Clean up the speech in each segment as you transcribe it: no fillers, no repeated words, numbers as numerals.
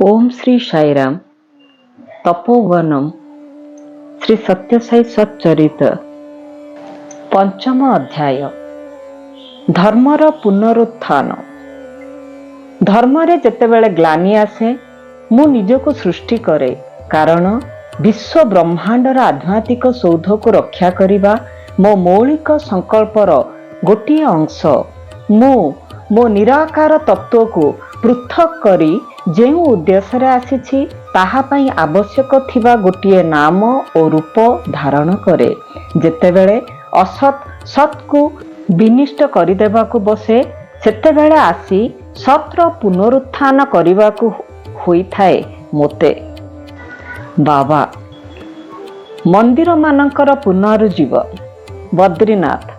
ओम श्री साईराम तपोवनम श्री सत्यसाई सच्चरित पंचम अध्याय धर्मर पुनरुत्थान। धर्मरे जेतेबेले ग्लानि आसे मु निजको सृष्टि करे, कारण विश्व ब्रह्मांडर आध्यात्मिक सौध को रक्षा करिबा मो मौलिक संकल्पर गोटिए अंश। मो निराकार तत्व को पृथक करी जेउ उद्देश्य आसीछि ताहा पई आवश्यक थिबा गोटिए नाम और रूप धारण करे। जेतेबेले असत सत को विनिष्ट करिदेबाकू बसे सेतेबेले आसी सत्र पुनरुत्थान करिबाकू होइथाए। मोते बाबा मंदिर मानकर पुनरुज्जीवन। बद्रीनाथ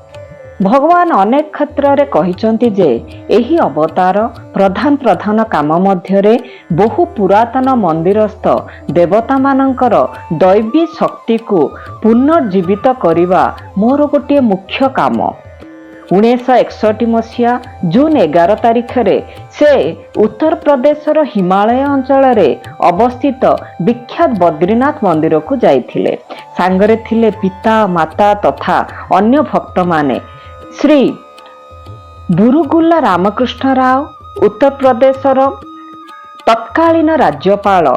भगवान अनेक क्षेत्र रे कहिचंती जे एही अवतार प्रधान काम मध्यरे बहु पुरातन मंदिरस्थ देवता मानकर दैवी शक्ति को पुनर्जीवित करिबा मोर गोटे मुख्य काम। 1961 मसीहा जून 11 तारिख रे से उत्तर प्रदेशर हिमालय अंचल रे अवस्थित विख्यात बद्रीनाथ मंदिर को जाइथिले। सांगरे थिले पिता माता तथा अन्य भक्त माने। श्री बुरुगुल्ला रामकृष्ण राव उत्तर प्रदेशर तत्कालीन राज्यपाल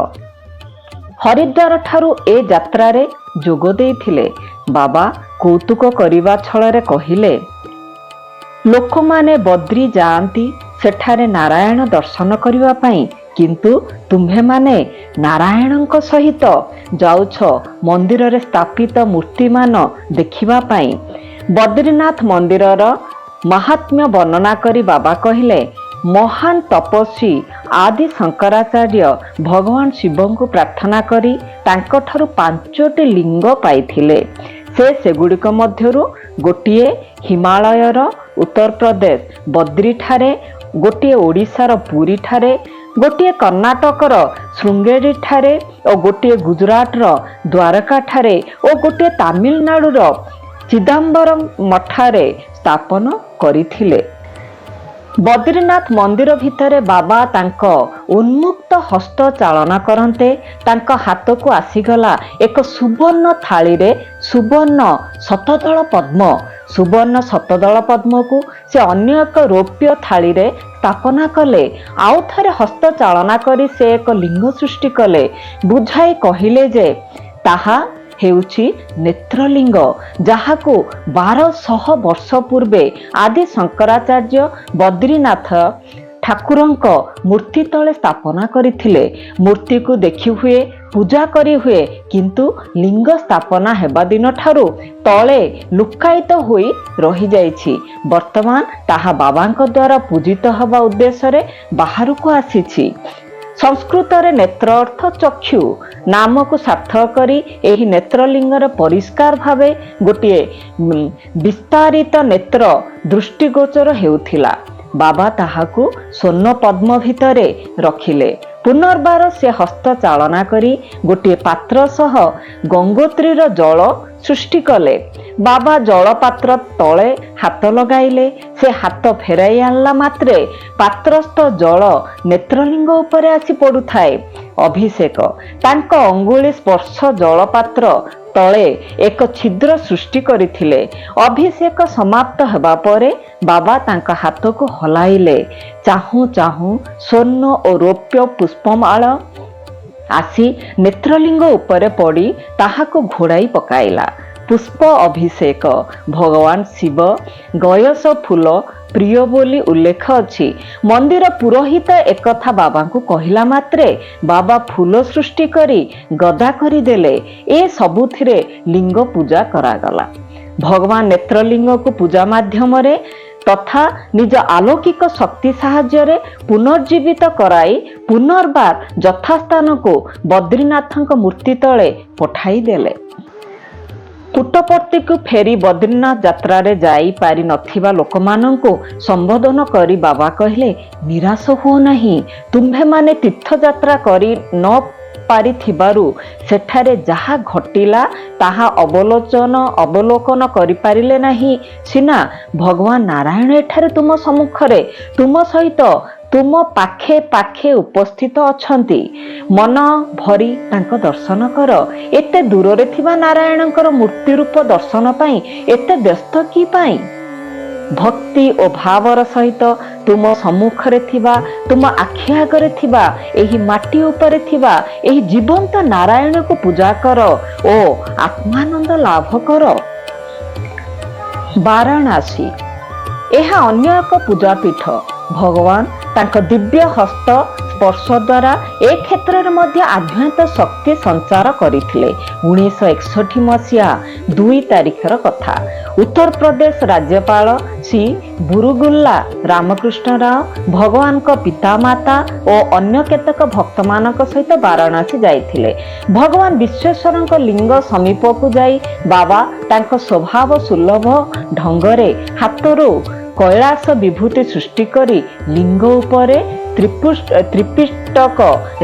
हरिद्वार ठारू ए यात्रा रे जोग देइथिले। बाबा कौतुक करिबा छଳରେ कहिले, लोक माने बद्री जाआंती सेठारे नारायण दर्शन करिबा पई, किंतु तुम्हे माने नारायणଙ୍କ सहित जाउछ मंदिर रे स्थापित मूर्तिमान देखिबा पई। बद्रीनाथ मंदिरर महात्म्य वर्णना करी बाबा कहिले, महान तपस्वी आदि शंकराचार्य भगवान शिव को प्रार्थना करी तांको ठारू 5टी लिंग पाइथिले। सेगुड़िक मध्यरु गोटिए हिमालयर उत्तर प्रदेश बद्री ठारे, गोटिए ओडिशार पुरी ठारे, गोटिए कर्णाटकर श्रृंगेरी ठारे और गोटिए गुजरातर द्वारका ठारे और गोटिए तमिलनाडुर चिदम्बरम मठारे स्थापन करिथिले। बद्रीनाथ मंदिर भितरे बाबा तांको उन्मुक्त हस्त चालना करन्ते तांको हाथ को आसीगला एक सुवर्ण थाली रे सुवर्ण शतदल पद्म। सुवर्ण शतदल पद्म को से अन्य एक रौप्य थाली रे स्थापना कले। आउ थरे हस्त चालना करी से एक लिंग सृष्टि कले। बुझाई कहिले जे ताहा हेउछि नेत्रलिंग, जहाको 1200 वर्ष पूर्वे आदि शंकराचार्य बद्रीनाथ ठाकुरଙ୍କ मूर्ति तले स्थापना करिथिले। मूर्ति को देखि हुए पूजा करी हुए, किंतु लिंग स्थापना हेबा दिन ठारू तले लुकायित होई रही जाइछि। वर्तमान ताहा बाबांक द्वारा पूजित हवा उद्देश्य रे बाहर को आसीछि। संस्कृत रे नेत्र अर्थ चक्षु नाम को सार्थक करी एही नेत्रलिंगर परिष्कार भावे गोटिए विस्तारित नेत्र दृष्टिगोचर हेउथिला। बाबा ताहाकू स्वर्ण पद्म भितरे रखिले। पुनर्बार से हस्त चालना करी गोटिए पात्र सह गंगोत्रीर जल सृष्टि कले। बाबा जल पात्र तले हाथ लगाइले। से हाथ फेराई आनला मात्रे पात्रस्थ जल नेत्रलिंग उपरे आसी पड़ुथाए। अभिषेक तांको अंगुली स्पर्श जल पात्र तले एक छिद्र सृष्टि करिथिले। अभिषेक समाप्त हेबा परे बाबा तांका हाथ को हलाइले। चाहू चाहू स्वर्ण और रौप्य पुष्पमाळ आसी नेत्रलिंग उपरे पड़ी ताहाको घोड़ाई पकाइला। पुष्प अभिषेक भगवान शिव गयस फूल प्रिय बोली उल्लेख अछि। मंदिर पुरोहित एकथा बाबा को कहिला मात्रे बाबा फूल सृष्टि करी गदा करी देले। ए सबुथिरे लिंग पूजा करागला। भगवान नेत्रलिंग को पूजा माध्यम रे तथा निज अलौकिक शक्ति साहाय्य पुनर्जीवित कराई पुनर्बार यथास्थान को बद्रीनाथଙ୍କ मूर्ति तले पठाई देले। पुट्टपर्ती को फेरी बद्रीनाथ यात्रा रे जाई पारी नथिबा लोकमानंको संबोधन करी बाबा कहले, निराश हो नहीं। तुम्हे माने तीर्थ यात्रा करी न पारी थिबारु सेठारे जहा घटिला ताहा अवलोकन करि पारिले नाही। सिना भगवान नारायण एठारे तुम सम्मुखरे तुम सहित ତୁମ ପାଖେ ପାଖେ ଉପସ୍ଥିତ ଅଛନ୍ତି। ମନ ଭରି ତାଙ୍କ ଦର୍ଶନ କର। ଏତେ ଦୂରରେ ଥିବା ନାରାୟଣଙ୍କର ମୂର୍ତ୍ତି ରୂପ ଦର୍ଶନ ପାଇଁ ଏତେ ବ୍ୟସ୍ତ କି ପାଇଁ? ଭକ୍ତି ଓ ଭାବର ସହିତ ତୁମ ସମ୍ମୁଖରେ ଥିବା, ତୁମ ଆଖି ଆଗରେ ଥିବା, ଏହି ମାଟି ଉପରେ ଥିବା ଏହି ଜୀବନ୍ତ ନାରାୟଣକୁ ପୂଜା କର ଓ ଆତ୍ମାନନ୍ଦ ଲାଭ କର। ବାରାଣାସୀ ଏହା ଅନ୍ୟ ଏକ ପୂଜାପୀଠ। ଭଗବାନ ତାଙ୍କ ଦିବ୍ୟ ହସ୍ତ ସ୍ପର୍ଶ ଦ୍ୱାରା ଏ କ୍ଷେତ୍ରରେ ମଧ୍ୟ ଆଧ୍ୟାତ୍ମିକ ଶକ୍ତି ସଞ୍ଚାର କରିଥିଲେ। 1961 ମସିହା 2 ତାରିଖର କଥା। ଉତ୍ତରପ୍ରଦେଶ ରାଜ୍ୟପାଳ ଶ୍ରୀ ବୁରୁଗୁଲ୍ଲା ରାମକୃଷ୍ଣ ରାଓ ଭଗବାନଙ୍କ ପିତାମାତା ଓ ଅନ୍ୟ କେତେକ ଭକ୍ତମାନଙ୍କ ସହିତ ବାରାଣାସୀ ଯାଇଥିଲେ। ଭଗବାନ ବିଶ୍ୱେଶ୍ୱରଙ୍କ ଲିଙ୍ଗ ସମୀପକୁ ଯାଇ ବାବା ତାଙ୍କ ସ୍ୱଭାବ ସୁଲଭ ଢଙ୍ଗରେ ହାତରୁ କୈଳାସ ବିଭୂତି ସୃଷ୍ଟି କରି ଲିଙ୍ଗ ଉପରେ ତ୍ରିପିଷ୍ଟକ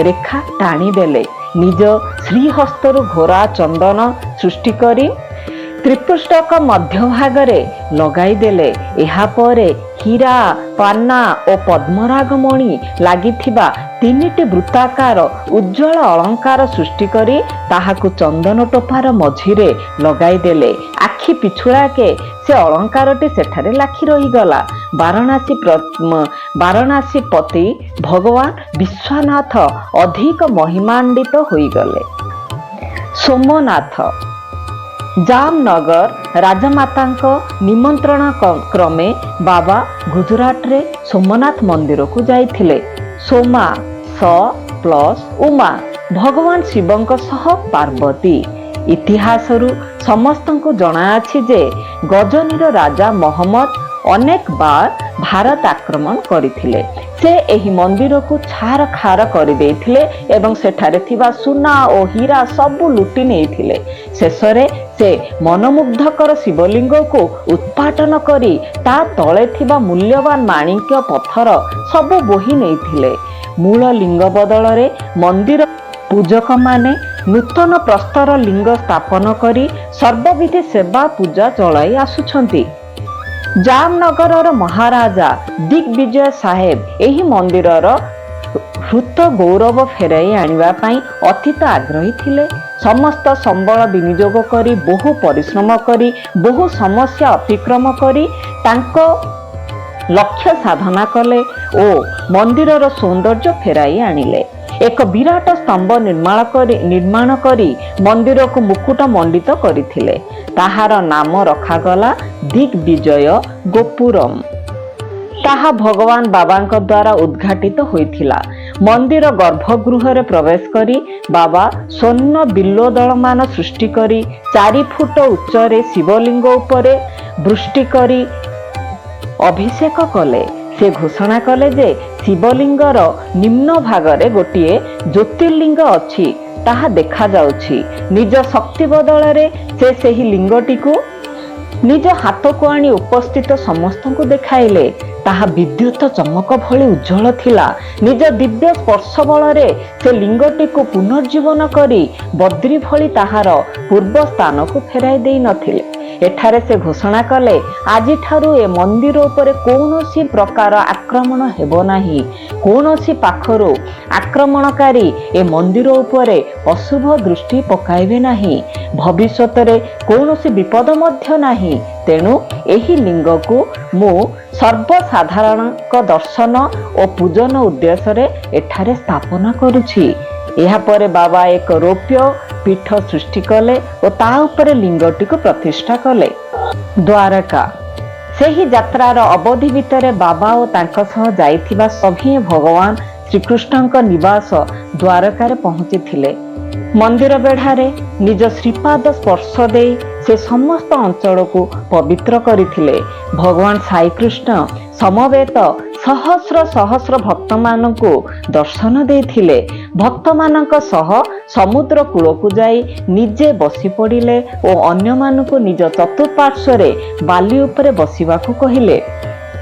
ରେଖା ଟାଣିଦେଲେ। ନିଜ ଶ୍ରୀହସ୍ତରୁ ଘୋରା ଚନ୍ଦନ ସୃଷ୍ଟି କରି ତ୍ରିପିଷ୍ଟକ ମଧ୍ୟଭାଗରେ ଲଗାଇଦେଲେ। ଏହାପରେ ହୀରା, ପାନା ଓ ପଦ୍ମରାଗମଣି ଲାଗିଥିବା 3ଟି ବୃତ୍ତାକାର ଉଜ୍ଜ୍ୱଳ ଅଳଙ୍କାର ସୃଷ୍ଟି କରି ତାହାକୁ ଚନ୍ଦନ ଟୋପାର ମଝିରେ ଲଗାଇଦେଲେ। ଆଖି ପିଛୁଳାକେ ସେ ଅଳଙ୍କାରଟି ସେଠାରେ ଲାଖି ରହିଗଲା। ବାରାଣାସୀ ପତି ଭଗବାନ ବିଶ୍ୱନାଥ ଅଧିକ ମହିମାନ୍ୱିତ ହୋଇଗଲେ। ସୋମନାଥ ଜାମନଗର ରାଜମାତାଙ୍କ ନିମନ୍ତ୍ରଣ କ୍ରମେ ବାବା ଗୁଜରାଟରେ ସୋମନାଥ ମନ୍ଦିରକୁ ଯାଇଥିଲେ। ସୋମା ସ ପ୍ଲସ୍ ଉମା ଭଗବାନ ଶିବଙ୍କ ସହ ପାର୍ବତୀ। ଇତିହାସରୁ ସମସ୍ତଙ୍କୁ ଜଣାଅଛି ଯେ ଗଜନୀର ରାଜା ମହମ୍ମଦ ଅନେକ ବାର ଭାରତ ଆକ୍ରମଣ କରିଥିଲେ। ସେ ଏହି ମନ୍ଦିରକୁ ଛାରଖାର କରିଦେଇଥିଲେ ଏବଂ ସେଠାରେ ଥିବା ସୁନା ଓ ହୀରା ସବୁ ଲୁଟି ନେଇଥିଲେ। ଶେଷରେ ସେ ମନମୁଗ୍ଧକର ଶିବଲିଙ୍ଗକୁ ଉତ୍ପାଟନ କରି ତା ତଳେ ଥିବା ମୂଲ୍ୟବାନ ମାଣିକ୍ୟ ପଥର ସବୁ ବୋହି ନେଇଥିଲେ। ମୂଳ ଲିଙ୍ଗ ବଦଳରେ ମନ୍ଦିର ପୂଜକମାନେ ନୂତନ ପ୍ରସ୍ତର ଲିଙ୍ଗ ସ୍ଥାପନ କରି ସର୍ବବିଧ ସେବା ପୂଜା ଚଳାଇ ଆସୁଛନ୍ତି। ଜାମନଗରର ମହାରାଜା ଦିଗ୍ବିଜୟ ସାହେବ ଏହି ମନ୍ଦିରର ହୃତ ଗୌରବ ଫେରାଇ ଆଣିବା ପାଇଁ ଅତୀତ ଆଗ୍ରହୀ ଥିଲେ। ସମସ୍ତ ସମ୍ବଳ ବିନିଯୋଗ କରି, ବହୁ ପରିଶ୍ରମ କରି, ବହୁ ସମସ୍ୟା ଅତିକ୍ରମ କରି ତାଙ୍କ ଲକ୍ଷ୍ୟ ସାଧନା କଲେ ଓ ମନ୍ଦିରର ସୌନ୍ଦର୍ଯ୍ୟ ଫେରାଇ ଆଣିଲେ। ଏକ ବିରାଟ ସ୍ତମ୍ଭ ନିର୍ମାଣ କରି ମନ୍ଦିରକୁ ମୁକୁଟ ମଣ୍ଡିତ କରିଥିଲେ। ତାହାର ନାମ ରଖାଗଲା ଦିଗ୍ବିଜୟ ଗୋପୁରମ। ତାହା ଭଗବାନ ବାବାଙ୍କ ଦ୍ୱାରା ଉଦ୍ଘାଟିତ ହୋଇଥିଲା। ମନ୍ଦିର ଗର୍ଭଗୃହରେ ପ୍ରବେଶ କରି ବାବା ସ୍ୱର୍ଣ୍ଣ ବିଲ୍ୱଦଳମାନ ସୃଷ୍ଟି କରି 4 ଫୁଟ ଉଚ୍ଚରେ ଶିବଲିଙ୍ଗ ଉପରେ ବୃଷ୍ଟି କରି ଅଭିଷେକ କଲେ। ସେ ଘୋଷଣା କଲେ ଯେ ଶିବଲିଙ୍ଗର ନିମ୍ନ ଭାଗରେ ଗୋଟିଏ ଜ୍ୟୋତିର୍ଲିଙ୍ଗ ଅଛି, ତାହା ଦେଖାଯାଉଛି। ନିଜ ଶକ୍ତି ବଦଳରେ ସେ ସେହି ଲିଙ୍ଗଟିକୁ ନିଜ ହାତକୁ ଆଣି ଉପସ୍ଥିତ ସମସ୍ତଙ୍କୁ ଦେଖାଇଲେ। ତାହା ବିଦ୍ୟୁତ ଚମକ ଭଳି ଉଜ୍ଜ୍ୱଳ ଥିଲା। ନିଜ ଦିବ୍ୟ ସ୍ପର୍ଶ ବଳରେ ସେ ଲିଙ୍ଗଟିକୁ ପୁନର୍ଜୀବନ କରି ବଦ୍ରି ଭଳି ତାହାର ପୂର୍ବ ସ୍ଥାନକୁ ଫେରାଇ ଦେଇ ନଥିଲେ। ଏଠାରେ ସେ ଘୋଷଣା କଲେ, ଆଜିଠାରୁ ଏ ମନ୍ଦିର ଉପରେ କୌଣସି ପ୍ରକାର ଆକ୍ରମଣ ହେବ ନାହିଁ। କୌଣସି ପାଖରୁ ଆକ୍ରମଣକାରୀ ଏ ମନ୍ଦିର ଉପରେ ଅଶୁଭ ଦୃଷ୍ଟି ପକାଇବେ ନାହିଁ। ଭବିଷ୍ୟତରେ କୌଣସି ବିପଦ ମଧ୍ୟ ନାହିଁ। ତେଣୁ ଏହି ଲିଙ୍ଗକୁ ମୁଁ ସର୍ବସାଧାରଣଙ୍କ ଦର୍ଶନ ଓ ପୂଜନ ଉଦ୍ଦେଶ୍ୟରେ ଏଠାରେ ସ୍ଥାପନ କରୁଛି। ଏହାପରେ ବାବା ଏକ ରୌପ୍ୟ ପୀଠ ସୃଷ୍ଟି କଲେ ଓ ତା ଉପରେ ଲିଙ୍ଗଟିକୁ ପ୍ରତିଷ୍ଠା କଲେ। ଦ୍ୱାରକା ସେହି ଯାତ୍ରାର ଅବଧି ଭିତରେ ବାବା ଓ ତାଙ୍କ ସହ ଯାଇଥିବା ସଭିଏଁ ଭଗବାନ ଶ୍ରୀକୃଷ୍ଣଙ୍କ ନିବାସ ଦ୍ୱାରକାରେ ପହଞ୍ଚିଥିଲେ। ମନ୍ଦିର ବେଢ଼ାରେ ନିଜ ଶ୍ରୀପାଦ ସ୍ପର୍ଶ ଦେଇ ସେ ସମସ୍ତ ଅଞ୍ଚଳକୁ ପବିତ୍ର କରିଥିଲେ। ଭଗବାନ ଶ୍ରୀକୃଷ୍ଣ ସମବେତ ସହସ୍ର ସହସ୍ର ଭକ୍ତମାନଙ୍କୁ ଦର୍ଶନ ଦେଇଥିଲେ। ଭକ୍ତମାନଙ୍କ ସହ ସମୁଦ୍ର କୂଳକୁ ଯାଇ ନିଜେ ବସି ପଡ଼ିଲେ ଓ ଅନ୍ୟମାନଙ୍କୁ ନିଜ ଚତୁଃପାର୍ଶ୍ୱରେ ବାଲି ଉପରେ ବସିବାକୁ କହିଲେ।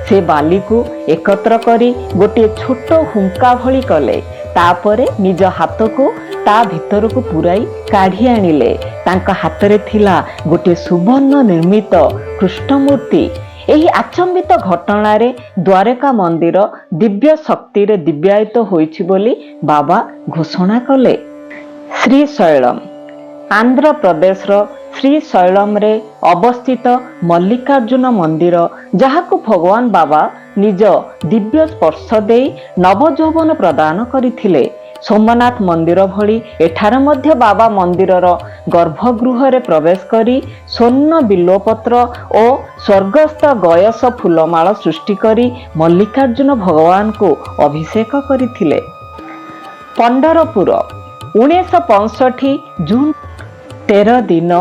ସେ ବାଲିକୁ ଏକତ୍ର କରି ଗୋଟିଏ ଛୋଟ ହୁଙ୍କା ଭଳି କଲେ। ତାପରେ ନିଜ ହାତକୁ ତା ଭିତରକୁ ପୁରାଇ କାଢ଼ି ଆଣିଲେ। ତାଙ୍କ ହାତରେ ଥିଲା ଗୋଟିଏ ସୁବର୍ଣ୍ଣ ନିର୍ମିତ କୃଷ୍ଣ ମୂର୍ତ୍ତି। ଏହି ଆଚମ୍ବିତ ଘଟଣାରେ ଦ୍ୱାରକା ମନ୍ଦିର ଦିବ୍ୟ ଶକ୍ତିରେ ଦିବ୍ୟାୟିତ ହୋଇଛି ବୋଲି ବାବା ଘୋଷଣା କଲେ। ଶ୍ରୀଶୈଳମ୍ ଆନ୍ଧ୍ରପ୍ରଦେଶର ଶ୍ରୀଶୈଳମରେ ଅବସ୍ଥିତ ମଲ୍ଲିକାର୍ଜୁନ ମନ୍ଦିର, ଯାହାକୁ ଭଗବାନ ବାବା ନିଜ ଦିବ୍ୟ ସ୍ପର୍ଶ ଦେଇ ନବଯୌବନ ପ୍ରଦାନ କରିଥିଲେ। ସୋମନାଥ ମନ୍ଦିର ଭଳି ଏଠାରେ ମଧ୍ୟ ବାବା ମନ୍ଦିରର ଗର୍ଭଗୃହରେ ପ୍ରବେଶ କରି ସ୍ୱର୍ଣ୍ଣ ବିଲ୍ୱପତ୍ର ଓ ସ୍ୱର୍ଗସ୍ଥ ଗୟସ ଫୁଲମାଳ ସୃଷ୍ଟି କରି ମଲ୍ଲିକାର୍ଜୁନ ଭଗବାନଙ୍କୁ ଅଭିଷେକ କରିଥିଲେ। ପଣ୍ଡରପୁର 1965 ଜୁନ 13 ଦିନ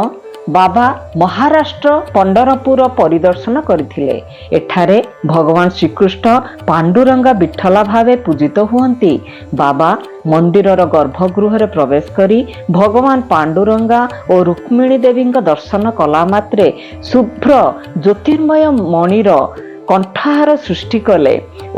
ବାବା ମହାରାଷ୍ଟ୍ର ପଣ୍ଡରପୁର ପରିଦର୍ଶନ କରିଥିଲେ। ଏଠାରେ ଭଗବାନ ଶ୍ରୀକୃଷ୍ଣ ପାଣ୍ଡୁରଙ୍ଗା ବିଠଲା ଭାବେ ପୂଜିତ ହୁଅନ୍ତି। ବାବା ମନ୍ଦିରର ଗର୍ଭଗୃହରେ ପ୍ରବେଶ କରି ଭଗବାନ ପାଣ୍ଡୁରଙ୍ଗା ଓ ରୁକ୍ମିଣୀ ଦେବୀଙ୍କ ଦର୍ଶନ କଲା ମାତ୍ରେ ଶୁଭ୍ର ଜ୍ୟୋତିର୍ମୟ ମଣିର କଣ୍ଠହାର ସୃଷ୍ଟି କଲେ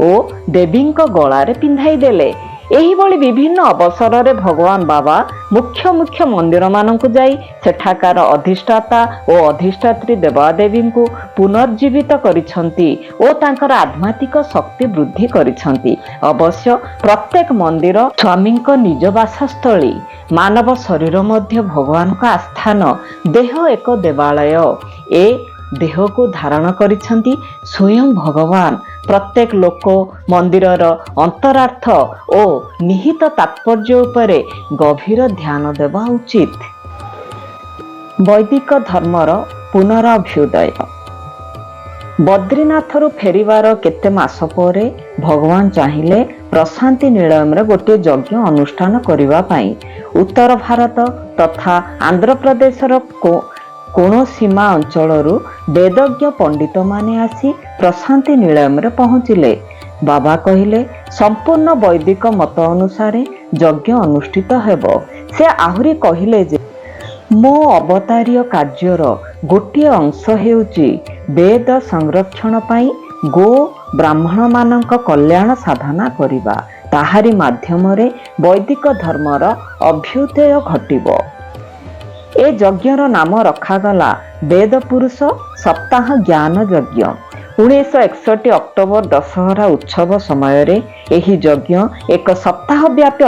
ଓ ଦେବୀଙ୍କ ଗଳାରେ ପିନ୍ଧାଇ ଦେଲେ। ଏହିଭଳି ବିଭିନ୍ନ ଅବସରରେ ଭଗବାନ ବାବା ମୁଖ୍ୟ ମନ୍ଦିରମାନଙ୍କୁ ଯାଇ ସେଠାକାର ଅଧିଷ୍ଠାତା ଓ ଅଧିଷ୍ଠାତ୍ରୀ ଦେବାଦେବୀଙ୍କୁ ପୁନର୍ଜୀବିତ କରିଛନ୍ତି ଓ ତାଙ୍କର ଆଧ୍ୟାତ୍ମିକ ଶକ୍ତି ବୃଦ୍ଧି କରିଛନ୍ତି। ଅବଶ୍ୟ ପ୍ରତ୍ୟେକ ମନ୍ଦିର ସ୍ୱାମୀଙ୍କ ନିଜ ବାସସ୍ଥଳୀ। ମାନବ ଶରୀର ମଧ୍ୟ ଭଗବାନଙ୍କ ଆସ୍ଥାନ। ଦେହ ଏକ ଦେବାଳୟ। ଏ ଦେହକୁ ଧାରଣ କରିଛନ୍ତି ସ୍ୱୟଂ ଭଗବାନ। ପ୍ରତ୍ୟେକ ଲୋକ ମନ୍ଦିରର ଅନ୍ତରାର୍ଥ ଓ ନିହିତ ତାତ୍ପର୍ଯ୍ୟ ଉପରେ ଗଭୀର ଧ୍ୟାନ ଦେବା ଉଚିତ। ବୈଦିକ ଧର୍ମର ପୁନରଭ୍ୟୁଦୟ। ବଦ୍ରିନାଥରୁ ଫେରିବାର କେତେ ମାସ ପରେ ଭଗବାନ ଚାହିଁଲେ ପ୍ରଶାନ୍ତି ନିଳୟମରେ ଗୋଟିଏ ଯଜ୍ଞ ଅନୁଷ୍ଠାନ କରିବା ପାଇଁ। ଉତ୍ତର ଭାରତ ତଥା ଆନ୍ଧ୍ରପ୍ରଦେଶର କୋଣସୀମା ଅଞ୍ଚଳରୁ ବେଦଜ୍ଞ ପଣ୍ଡିତମାନେ ଆସି ପ୍ରଶାନ୍ତି ନିଳୟମରେ ପହଞ୍ଚିଲେ। ବାବା କହିଲେ, ସମ୍ପୂର୍ଣ୍ଣ ବୈଦିକ ମତ ଅନୁସାରେ ଯଜ୍ଞ ଅନୁଷ୍ଠିତ ହେବ। ସେ ଆହୁରି କହିଲେ ଯେ ମୋ ଅବତାରୀୟ କାର୍ଯ୍ୟର ଗୋଟିଏ ଅଂଶ ହେଉଛି ବେଦ ସଂରକ୍ଷଣ ପାଇଁ ଗୋ ବ୍ରାହ୍ମଣମାନଙ୍କ କଲ୍ୟାଣ ସାଧନା କରିବା। ତାହାରି ମାଧ୍ୟମରେ ବୈଦିକ ଧର୍ମର ଅଭ୍ୟୁଦୟ ଘଟିବ। ଏ ଯଜ୍ଞର ନାମ ରଖାଗଲା ବେଦ ପୁରୁଷ ସପ୍ତାହ ଜ୍ଞାନ ଯଜ୍ଞ। 1961 ଅକ୍ଟୋବର ଦଶହରା ଉତ୍ସବ ସମୟରେ ଏହି ଯଜ୍ଞ ଏକ ସପ୍ତାହ ବ୍ୟାପୀ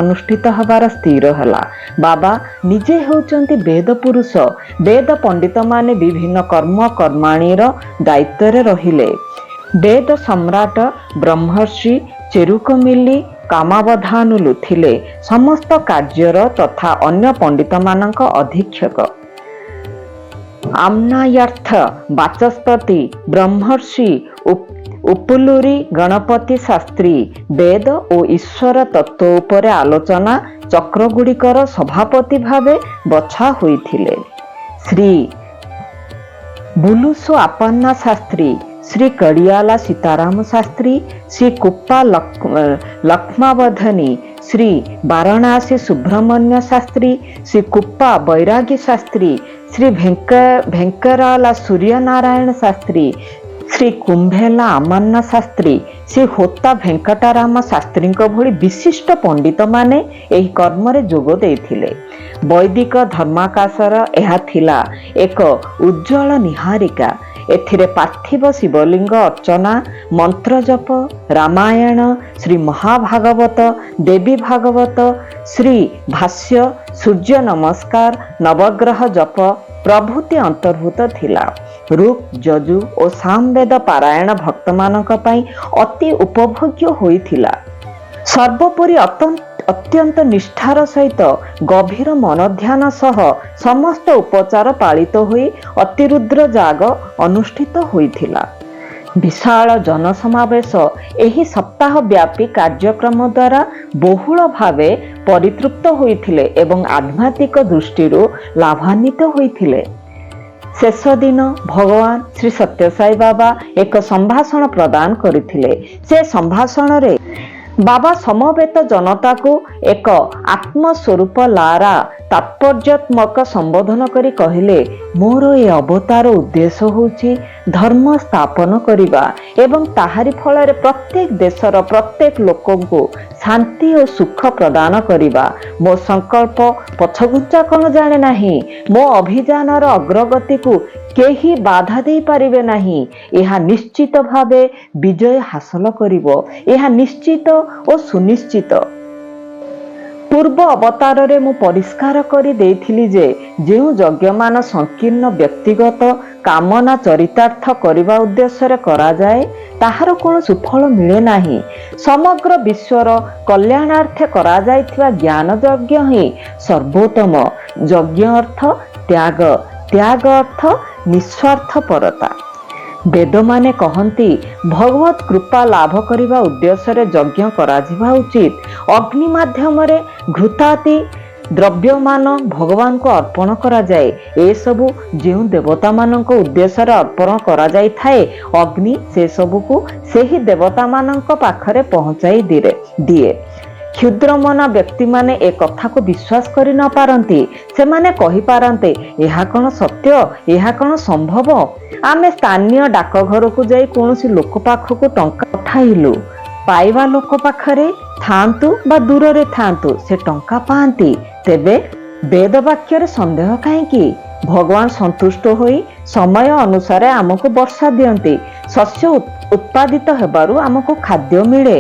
ଅନୁଷ୍ଠିତ ହେବାର ସ୍ଥିର ହେଲା। ବାବା ନିଜେ ହେଉଛନ୍ତି ବେଦ ପୁରୁଷ। ବେଦ ପଣ୍ଡିତମାନେ ବିଭିନ୍ନ କର୍ମାଣୀର ଦାୟିତ୍ୱରେ ରହିଲେ। ବେଦ ସମ୍ରାଟ ବ୍ରହ୍ମର୍ଷି ଚେରୁକମିଲି କାମାବଧାନୁଲୁ ଥିଲେ ସମସ୍ତ କାର୍ଯ୍ୟର ତଥା ଅନ୍ୟ ପଣ୍ଡିତମାନଙ୍କ ଅଧୀକ୍ଷକ। ଆମ୍ନାୟାର୍ଥ ବାଚସ୍ପତି ବ୍ରହ୍ମର୍ଷି ଉପୁଲୁରୀ ଗଣପତି ଶାସ୍ତ୍ରୀ ବେଦ ଓ ଈଶ୍ୱର ତତ୍ତ୍ୱ ଉପରେ ଆଲୋଚନା ଚକ୍ରଗୁଡ଼ିକର ସଭାପତି ଭାବେ ବଛା ହୋଇଥିଲେ। ଶ୍ରୀ ବୁଲୁସୁ ଆପନ୍ନା ଶାସ୍ତ୍ରୀ, ଶ୍ରୀ କଡ଼ିଆଲା ସୀତାରାମ ଶାସ୍ତ୍ରୀ, ଶ୍ରୀ କୁପ୍ପା ଲକ୍ଷ୍ମାବଧନୀ, ଶ୍ରୀ ବାରଣାସୀ ସୁବ୍ରହ୍ମଣ୍ୟ ଶାସ୍ତ୍ରୀ, ଶ୍ରୀ କୁପ୍ପା ବୈରାଗୀ ଶାସ୍ତ୍ରୀ, ଶ୍ରୀ ଭେଙ୍କରାଲା ସୂର୍ଯ୍ୟନାରାୟଣ ଶାସ୍ତ୍ରୀ, ଶ୍ରୀ କୁମ୍ଭେଲା ଆମନ୍ନ ଶାସ୍ତ୍ରୀ, ଶ୍ରୀ ହୋତା ଭେଙ୍କଟରାମ ଶାସ୍ତ୍ରୀଙ୍କ ଭଳି ବିଶିଷ୍ଟ ପଣ୍ଡିତମାନେ ଏହି କର୍ମରେ ଯୋଗ ଦେଇଥିଲେ। ବୈଦିକ ଧର୍ମାକାଶର ଏହା ଥିଲା ଏକ ଉଜ୍ଜ୍ୱଳ ନିହାରିକା। ଏଥିରେ ପାର୍ଥିବ ଶିବଲିଙ୍ଗ ଅର୍ଚ୍ଚନା, ମନ୍ତ୍ର ଜପ, ରାମାୟଣ, ଶ୍ରୀ ମହାଭାଗବତ, ଦେବୀ ଭାଗବତ, ଶ୍ରୀ ଭାଷ୍ୟ, ସୂର୍ଯ୍ୟ ନମସ୍କାର, ନବଗ୍ରହ ଜପ ପ୍ରଭୃତି ଅନ୍ତର୍ଭୁତ ଥିଲା। ଋକ୍, ଯଜୁ ଓ ସାମବେଦ ପାରାୟଣ ଭକ୍ତମାନଙ୍କ ପାଇଁ ଅତି ଉପଭୋଗ୍ୟ ହୋଇଥିଲା। ସର୍ବୋପରି ଅତ୍ୟନ୍ତ ନିଷ୍ଠାର ସହିତ ଗଭୀର ମନଧ୍ୟାନ ସହ ସମସ୍ତ ଉପଚାର ପାଳିତ ହୋଇ ଅତିରୁଦ୍ର ଯାଗ ଅନୁଷ୍ଠିତ ହୋଇଥିଲା। ବିଶାଳ ଜନସମାବେଶ ଏହି ସପ୍ତାହ ବ୍ୟାପୀ କାର୍ଯ୍ୟକ୍ରମ ଦ୍ୱାରା ବହୁଳ ଭାବେ ପରିତୃପ୍ତ ହୋଇଥିଲେ ଏବଂ ଆଧ୍ୟାତ୍ମିକ ଦୃଷ୍ଟିରୁ ଲାଭାନ୍ୱିତ ହୋଇଥିଲେ। ଶେଷ ଦିନ ଭଗବାନ ଶ୍ରୀ ସତ୍ୟସାଇ ବାବା ଏକ ସମ୍ଭାଷଣ ପ୍ରଦାନ କରିଥିଲେ। ସେ ସମ୍ଭାଷଣରେ ବାବା ସମବେତ ଜନତାକୁ ଏକ ଆତ୍ମସ୍ୱରୂପ ଲାରା ତାତ୍ପର୍ଯ୍ୟାତ୍ମକ ସମ୍ବୋଧନ କରି କହିଲେ, ମୋର ଏ ଅବତାର ଉଦ୍ଦେଶ୍ୟ ହେଉଛି ଧର୍ମ ସ୍ଥାପନ କରିବା ଏବଂ ତାହାରି ଫଳରେ ପ୍ରତ୍ୟେକ ଦେଶର ପ୍ରତ୍ୟେକ ଲୋକଙ୍କୁ ଶାନ୍ତି ଓ ସୁଖ ପ୍ରଦାନ କରିବା। ମୋ ସଂକଳ୍ପ ପଛଘୁଞ୍ଚା କ'ଣ ଜାଣେ ନାହିଁ। ମୋ ଅଭିଯାନର ଅଗ୍ରଗତିକୁ କେହି ବାଧା ଦେଇପାରିବେ ନାହିଁ। ଏହା ନିଶ୍ଚିତ ଭାବେ ବିଜୟ ହାସଲ କରିବ। ଏହା ନିଶ୍ଚିତ ଓ ସୁନିଶ୍ଚିତ। ପୂର୍ବ ଅବତାରରେ ମୁଁ ପରିଷ୍କାର କରି ଦେଇଥିଲି ଯେ ଯେଉଁ ଯଜ୍ଞମାନ ସଂକୀର୍ଣ୍ଣ ବ୍ୟକ୍ତିଗତ କାମନା ଚରିତାର୍ଥ କରିବା ଉଦ୍ଦେଶ୍ୟରେ କରାଯାଏ ତାହାର କୌଣସି ସୁଫଳ ମିଳେ ନାହିଁ। ସମଗ୍ର ବିଶ୍ୱର କଲ୍ୟାଣାର୍ଥେ କରାଯାଇଥିବା ଜ୍ଞାନ ଯଜ୍ଞ ହିଁ ସର୍ବୋତ୍ତମ। ଯଜ୍ଞ ଅର୍ଥ ତ୍ୟାଗ, ତ୍ୟାଗ ଅର୍ଥ ନିଃସ୍ୱାର୍ଥପରତା। ବେଦମାନେ କହନ୍ତି ଭଗବତ କୃପା ଲାଭ କରିବା ଉଦ୍ଦେଶ୍ୟରେ ଯଜ୍ଞ କରାଯିବା ଉଚିତ। ଅଗ୍ନି ମାଧ୍ୟମରେ ଘୃତାଦି ଦ୍ରବ୍ୟମାନ ଭଗବାନଙ୍କୁ ଅର୍ପଣ କରାଯାଏ। ଏସବୁ ଯେଉଁ ଦେବତାମାନଙ୍କ ଉଦ୍ଦେଶ୍ୟରେ ଅର୍ପଣ କରାଯାଇଥାଏ ଅଗ୍ନି ସେସବୁକୁ ସେହି ଦେବତାମାନଙ୍କ ପାଖରେ ପହଞ୍ଚାଇ ଦିଏ। କ୍ଷୁଦ୍ରମନା ବ୍ୟକ୍ତିମାନେ ଏ କଥାକୁ ବିଶ୍ୱାସ କରି ନ ପାରନ୍ତି। ସେମାନେ କହିପାରନ୍ତି ଏହା କ'ଣ ସତ୍ୟ, ଏହା କ'ଣ ସମ୍ଭବ। ଆମେ ସ୍ଥାନୀୟ ଡାକଘରକୁ ଯାଇ କୌଣସି ଲୋକ ପାଖକୁ ଟଙ୍କା ପଠାଇଲୁ, ପାଇବା ଲୋକ ପାଖରେ ଥାଆନ୍ତୁ ବା ଦୂରରେ ଥାଆନ୍ତୁ ସେ ଟଙ୍କା ପାଆନ୍ତି। ତେବେ ବେଦ ବାକ୍ୟରେ ସନ୍ଦେହ କାହିଁକି? ଭଗବାନ ସନ୍ତୁଷ୍ଟ ହୋଇ ସମୟ ଅନୁସାରେ ଆମକୁ ବର୍ଷା ଦିଅନ୍ତି। ଶସ୍ୟ ଉତ୍ପାଦିତ ହେବାରୁ ଆମକୁ ଖାଦ୍ୟ ମିଳେ।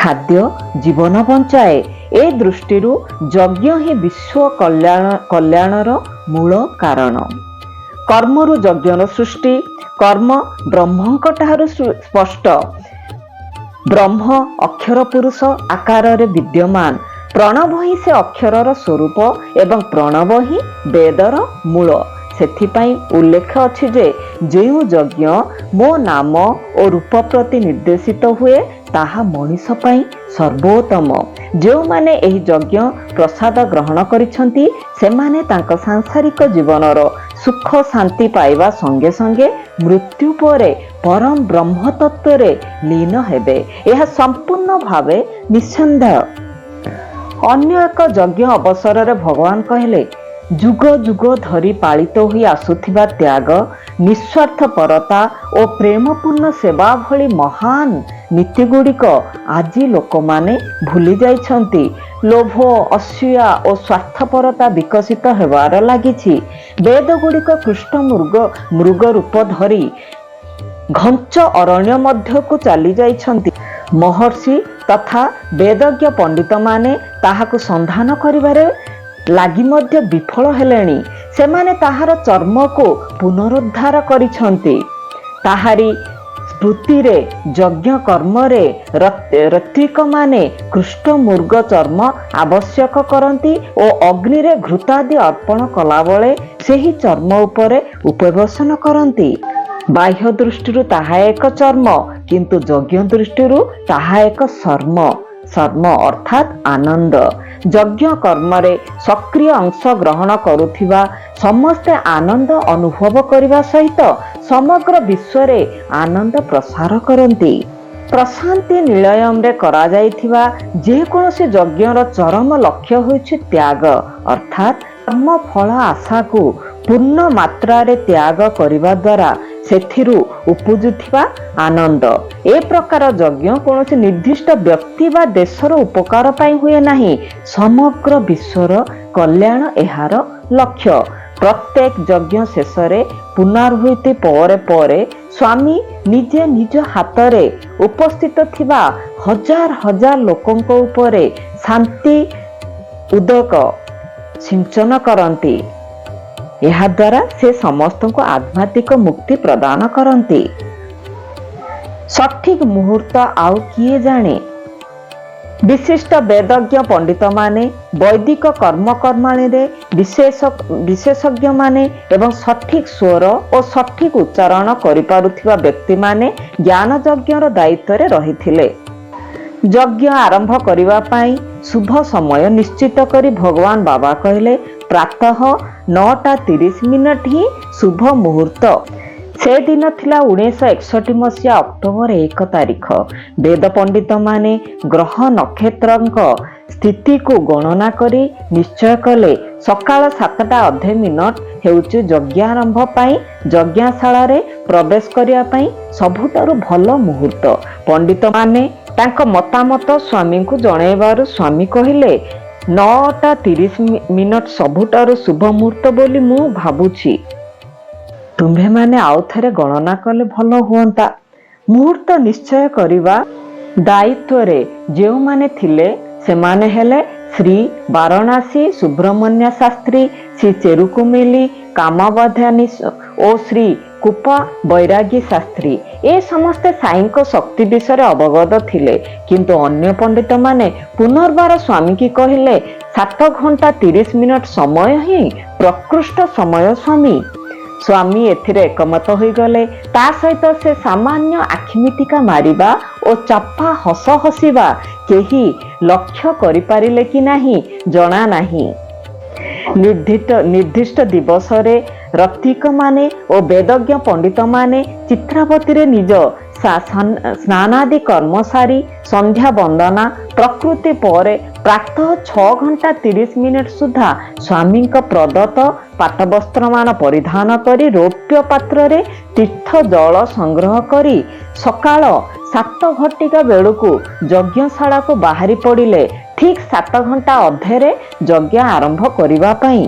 ଖାଦ୍ୟ ଜୀବନ ବଞ୍ଚାଏ। ଏ ଦୃଷ୍ଟିରୁ ଯଜ୍ଞ ହିଁ ବିଶ୍ୱ କଲ୍ୟାଣର ମୂଳ କାରଣ। କର୍ମରୁ ଯଜ୍ଞର ସୃଷ୍ଟି। କର୍ମ ବ୍ରହ୍ମଙ୍କ ଠାରୁ ସ୍ପଷ୍ଟ। ବ୍ରହ୍ମ ଅକ୍ଷର ପୁରୁଷ ଆକାରରେ ବିଦ୍ୟମାନ। ପ୍ରଣବ ହିଁ ସେ ଅକ୍ଷରର ସ୍ୱରୂପ ଏବଂ ପ୍ରଣବ ହିଁ ବେଦର ମୂଳ। ସେଥିପାଇଁ ଉଲ୍ଲେଖ ଅଛି ଯେ ଯେଉଁ ଯଜ୍ଞ ମୋ ନାମ ଓ ରୂପ ପ୍ରତି ନିର୍ଦ୍ଦେଶିତ ହୁଏ ତାହା ମଣିଷ ପାଇଁ ସର୍ବୋତ୍ତମ। ଯେଉଁମାନେ ଏହି ଯଜ୍ଞ ପ୍ରସାଦ ଗ୍ରହଣ କରିଛନ୍ତି ସେମାନେ ତାଙ୍କ ସାଂସାରିକ ଜୀବନର ସୁଖ ଶାନ୍ତି ପାଇବା ସଙ୍ଗେ ସଙ୍ଗେ ମୃତ୍ୟୁ ପରେ ପରମ ବ୍ରହ୍ମ ତତ୍ତ୍ୱରେ ଲୀନ ହେବେ। ଏହା ସମ୍ପୂର୍ଣ୍ଣ ଭାବେ ନିଃସନ୍ଦେହ। ଅନ୍ୟ ଏକ ଯଜ୍ଞ ଅବସରରେ ଭଗବାନ କହିଲେ ଯୁଗ ଯୁଗ ଧରି ପାଳିତ ହୋଇ ଆସୁଥିବା ତ୍ୟାଗ, ନିଃସ୍ୱାର୍ଥପରତା ଓ ପ୍ରେମପୂର୍ଣ୍ଣ ସେବା ଭଳି ମହାନ ନୀତିଗୁଡ଼ିକ ଆଜି ଲୋକମାନେ ଭୁଲି ଯାଇଛନ୍ତି। ଲୋଭ, ଅସୂୟା ଓ ସ୍ୱାର୍ଥପରତା ବିକଶିତ ହେବାର ଲାଗିଛି। ବେଦଗୁଡ଼ିକ କୃଷ୍ଣ ମୃଗ ରୂପ ଧରି ଘଞ୍ଚ ଅରଣ୍ୟ ମଧ୍ୟକୁ ଚାଲି ଯାଇଛନ୍ତି। ମହର୍ଷି ତଥା ବେଦଜ୍ଞ ପଣ୍ଡିତମାନେ ତାହାକୁ ସନ୍ଧାନ କରିବାରେ ଲାଗି ମଧ୍ୟ ବିଫଳ ହେଲେଣି। ସେମାନେ ତାହାର ଚର୍ମକୁ ପୁନରୁଦ୍ଧାର କରିଛନ୍ତି। ତାହାରି ସ୍ମୃତିରେ ଯଜ୍ଞ କର୍ମରେ ଋତ୍ୱିକମାନେ କୃଷ୍ଣ ମୃଗ ଚର୍ମ ଆବଶ୍ୟକ କରନ୍ତି ଓ ଅଗ୍ନିରେ ଘୃତାଦି ଅର୍ପଣ କଲାବେଳେ ସେହି ଚର୍ମ ଉପରେ ଉପବେଶନ କରନ୍ତି। ବାହ୍ୟ ଦୃଷ୍ଟିରୁ ତାହା ଏକ ଚର୍ମ, କିନ୍ତୁ ଯଜ୍ଞ ଦୃଷ୍ଟିରୁ ତାହା ଏକ ସର୍ମ ଅର୍ଥାତ୍ ଆନନ୍ଦ। ଯଜ୍ଞ କର୍ମରେ ସକ୍ରିୟ ଅଂଶ ଗ୍ରହଣ କରୁଥିବା ସମସ୍ତେ ଆନନ୍ଦ ଅନୁଭବ କରିବା ସହିତ ସମଗ୍ର ବିଶ୍ୱରେ ଆନନ୍ଦ ପ୍ରସାର କରନ୍ତି। ପ୍ରଶାନ୍ତି ନିଳୟମରେ କରାଯାଇଥିବା ଯେକୌଣସି ଯଜ୍ଞର ଚରମ ଲକ୍ଷ୍ୟ ହେଉଛି ତ୍ୟାଗ, ଅର୍ଥାତ୍ କର୍ମ ଫଳ ଆଶାକୁ ପୂର୍ଣ୍ଣ ମାତ୍ରାରେ ତ୍ୟାଗ କରିବା ଦ୍ୱାରା ସେଥିରୁ ଉପୁଜୁଥିବା ଆନନ୍ଦ। ଏ ପ୍ରକାର ଯଜ୍ଞ କୌଣସି ନିର୍ଦ୍ଦିଷ୍ଟ ବ୍ୟକ୍ତି ବା ଦେଶର ଉପକାର ପାଇଁ ହୁଏ ନାହିଁ। ସମଗ୍ର ବିଶ୍ୱର କଲ୍ୟାଣ ଏହାର ଲକ୍ଷ୍ୟ। ପ୍ରତ୍ୟେକ ଯଜ୍ଞ ଶେଷରେ ପୁନରାହୁତି ପରେ ପରେ ସ୍ୱାମୀ ନିଜେ ନିଜ ହାତରେ ଉପସ୍ଥିତ ଥିବା ହଜାର ହଜାର ଲୋକଙ୍କ ଉପରେ ଶାନ୍ତି ଉଦକ ସିଞ୍ଚନ କରନ୍ତି। ଏହାଦ୍ୱାରା ସେ ସମସ୍ତଙ୍କୁ ଆଧ୍ୟାତ୍ମିକ ମୁକ୍ତି ପ୍ରଦାନ କରନ୍ତି। ସଠିକ ମୁହୂର୍ତ୍ତ ଆଉ କିଏ ଜାଣେ? ବିଶିଷ୍ଟ ବେଦଜ୍ଞ ପଣ୍ଡିତମାନେ, ବୈଦିକ କର୍ମକର୍ମାଣୀରେ ବିଶେଷଜ୍ଞମାନେ ଏବଂ ସଠିକ ସ୍ୱର ଓ ସଠିକ ଉଚ୍ଚାରଣ କରିପାରୁଥିବା ବ୍ୟକ୍ତିମାନେ ଜ୍ଞାନ ଯଜ୍ଞର ଦାୟିତ୍ୱରେ ରହିଥିଲେ। ଯଜ୍ଞ ଆରମ୍ଭ କରିବା ପାଇଁ ଶୁଭ ସମୟ ନିଶ୍ଚିତ କରି ଭଗବାନ ବାବା କହିଲେ ପ୍ରାତଃ 9:30 ହିଁ ଶୁଭ ମୁହୂର୍ତ୍ତ। ସେ ଦିନ ଥିଲା 1961 ମସିହା ଅକ୍ଟୋବର 1 ତାରିଖ। ବେଦ ପଣ୍ଡିତ ମାନେ ଗ୍ରହ ନକ୍ଷତ୍ରଙ୍କ ସ୍ଥିତିକୁ ଗଣନା କରି ନିଶ୍ଚୟ କଲେ ସକାଳ 7:02 ହେଉଛି ଯଜ୍ଞାରମ୍ଭ ପାଇଁ ଯଜ୍ଞଶାଳାରେ ପ୍ରବେଶ କରିବା ପାଇଁ ସବୁଠାରୁ ଭଲ ମୁହୂର୍ତ୍ତ। ପଣ୍ଡିତ ମାନେ ତାଙ୍କ ମତାମତ ସ୍ୱାମୀଙ୍କୁ ଜଣାଇବାରୁ ସ୍ୱାମୀ କହିଲେ 9:30 ସବୁଠାରୁ ଶୁଭ ମୁହୂର୍ତ୍ତ ବୋଲି ମୁଁ ଭାବୁଛି। ତୁମ୍ଭେମାନେ ଆଉ ଥରେ ଗଣନା କଲେ ଭଲ ହୁଅନ୍ତା। ମୁହୂର୍ତ୍ତ ନିଶ୍ଚୟ କରିବା ଦାୟିତ୍ୱରେ ଯେଉଁମାନେ ଥିଲେ ସେମାନେ ହେଲେ ଶ୍ରୀ ବାରଣାସୀ ସୁବ୍ରମଣ୍ୟ ଶାସ୍ତ୍ରୀ, ଶ୍ରୀ ଚେରୁକୁମିଲି କାମାବଧାନୀ ଓ ଶ୍ରୀ କୁପା ବୈରାଗୀ ଶାସ୍ତ୍ରୀ। ଏ ସମସ୍ତେ ସାଇଙ୍କ ଶକ୍ତି ବିଷୟରେ ଅବଗତ ଥିଲେ, କିନ୍ତୁ ଅନ୍ୟ ପଣ୍ଡିତମାନେ ପୁନର୍ବାର ସ୍ୱାମୀକି କହିଲେ 7:30 ସମୟ ହିଁ ପ୍ରକୃଷ୍ଟ ସମୟ ସ୍ୱାମୀ। ସ୍ୱାମୀ ଏଥିରେ ଏକମତ ହୋଇଗଲେ। ତା ସହିତ ସେ ସାମାନ୍ୟ ଆଖିମିଟିକା ମାରିବା ଓ ଚାପା ହସ ହସିବା କେହି ଲକ୍ଷ୍ୟ କରିପାରିଲେ କି ନାହିଁ ଜଣା ନାହିଁ। ନିର୍ଦ୍ଦିଷ୍ଟ ଦିବସରେ ରତିକମାନେ ଓ ବେଦଜ୍ଞ ପଣ୍ଡିତମାନେ ଚିତ୍ରାବତୀରେ ନିଜ ସ୍ନାନାଦି କର୍ମ ସାରି ସନ୍ଧ୍ୟା ବନ୍ଦନା ପ୍ରକୃତି ପରେ ପ୍ରାତଃ 6:30 ସୁଦ୍ଧା ସ୍ୱାମୀଙ୍କ ପ୍ରଦତ୍ତ ପାଟବସ୍ତ୍ରମାନ ପରିଧାନ କରି ରୌପ୍ୟ ପାତ୍ରରେ ତୀର୍ଥ ଜଳ ସଂଗ୍ରହ କରି ସକାଳ 7 ଘଟିକା ବେଳକୁ ଯଜ୍ଞଶାଳାକୁ ବାହାରି ପଡ଼ିଲେ ଠିକ୍ 7 ଘଣ୍ଟା ଅଧେରେ ଯଜ୍ଞ ଆରମ୍ଭ କରିବା ପାଇଁ।